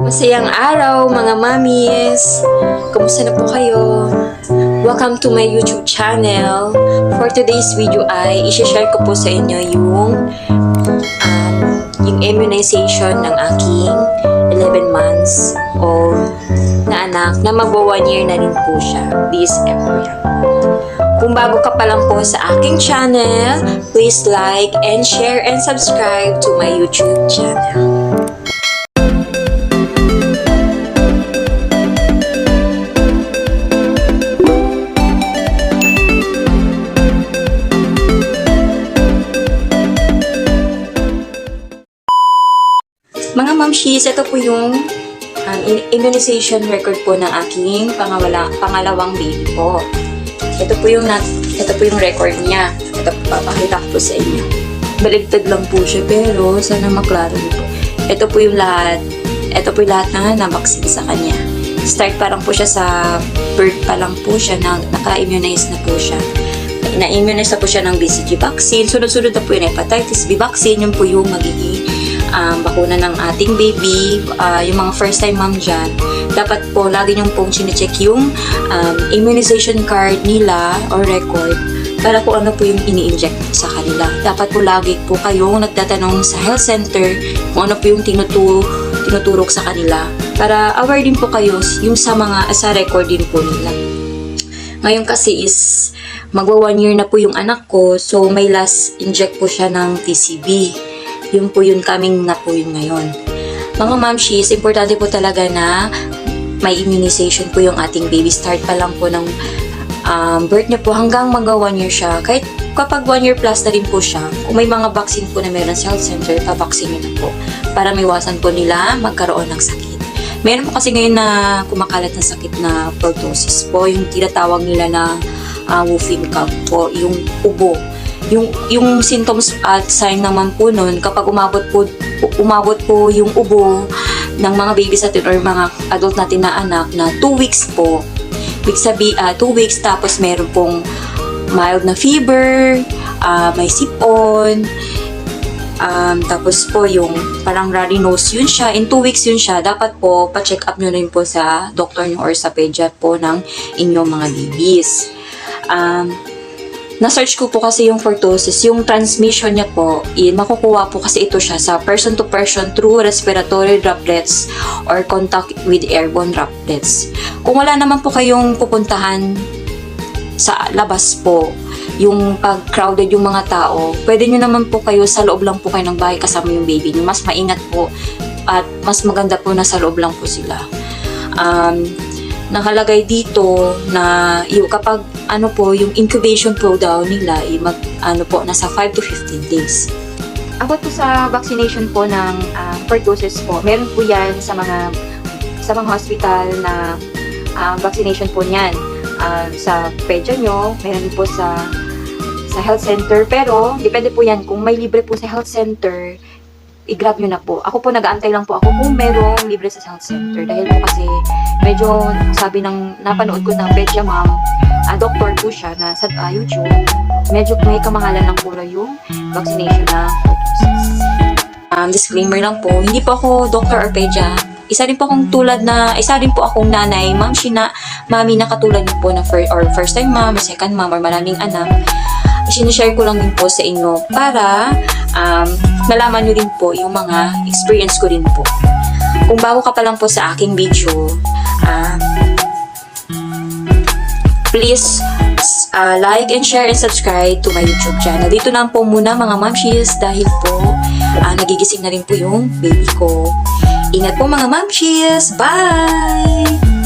Masayang araw mga mamis! Kumusta na po kayo? Welcome to my YouTube channel. For today's video ay i-share ko po sa inyo yung immunization ng aking 11 months old na anak na magwa 1 year na rin po siya this April. Kung bago ka pa lang po sa aking channel, please like and share and subscribe to my YouTube channel. Mga mamshis, ito po yung immunization record po ng aking pangalawang baby po. Ito po yung record niya. Ito po, papakita ko po sa inyo. Baligtad lang po siya, pero sana maklaro nito. Ito po yung lahat. Ito po yung lahat na nabaksin sa kanya. Start pa lang po siya sa birth pa lang po siya, naka-immunize na po siya. Na-immunize na po siya ng BCG vaccine. Sunod-sunod na po yung hepatitis B vaccine. Yun po yung magiging bakuna ng ating baby. Yung mga first time mom dyan, dapat po lagi niyong pong chinecheck yung immunization card nila or record para kung ano po yung ini-inject sa kanila. Dapat po lagi po kayong nagtatanong sa health center kung ano po yung tinuturok sa kanila para aware din po kayo yung sa record din po nila. Ngayon kasi is magwa 1 year na po yung anak ko, so may last inject po siya ng TCB. Yun po yun, coming na po yun ngayon. Mga mamshis, importante po talaga na may immunization po yung ating baby. Start pa lang po ng birth niya po hanggang magwa 1 year siya. Kahit kapag 1 year plus na rin po siya, kung may mga vaccine po na meron sa health center, pa-vaccine nyo na po para maiwasan po nila magkaroon ng sakit. Meron po kasi ngayon na kumakalat na sakit na pertussis po, yung tinatawag nila na whooping cough po, yung ubo. Yung symptoms at sign naman po nun, kapag umabot po yung ubo ng mga babies natin or mga adult natin na anak na 2 weeks po. 2 weeks, tapos meron pong mild na fever, may sipon, tapos po yung parang runny nose, yun siya. In 2 weeks yun siya. Dapat po pa-check up nyo rin po sa doctor nyo or sa pediat po ng inyong mga babies. Na-search ko po kasi yung pertussis, yung transmission niya po, makukuha po kasi ito siya sa person to person through respiratory droplets or contact with airborne droplets. Kung wala naman po kayong pupuntahan sa labas po, yung pag-crowded yung mga tao, pwede nyo naman po kayo sa loob lang po kayo ng bahay kasama yung baby nyo. Mas maingat po at mas maganda po na sa loob lang po sila. Nakalagay dito na kapag yung incubation po daw nila nasa 5 to 15 days. About po sa vaccination po ng pertussis po, meron po yan sa mga hospital na vaccination po niyan. Sa pedya nyo, meron po sa health center, pero depende po yan kung may libre po sa health center, i-grab nyo na po. Ako po, nag-aantay lang po ako kung merong libre sa health center. Dahil po kasi, medyo sabi napanood ko ng Pedia Mom, doctor po siya na sa YouTube, medyo may kamahalan ng puro yung vaccination na pertussis. Disclaimer lang po, hindi po ako doctor or pedia. Isa rin po akong nanay, mami na katulad niyo po na first time mom, second mom, or maraming anak. Sinishare ko lang din po sa inyo para malaman nyo rin po yung mga experience ko rin po. Kung bago ka pa lang po sa aking video, please like and share and subscribe to my YouTube channel. Dito lang po muna mga mamshis dahil po nagigising na rin po yung baby ko. Ingat po mga mamshis! Bye!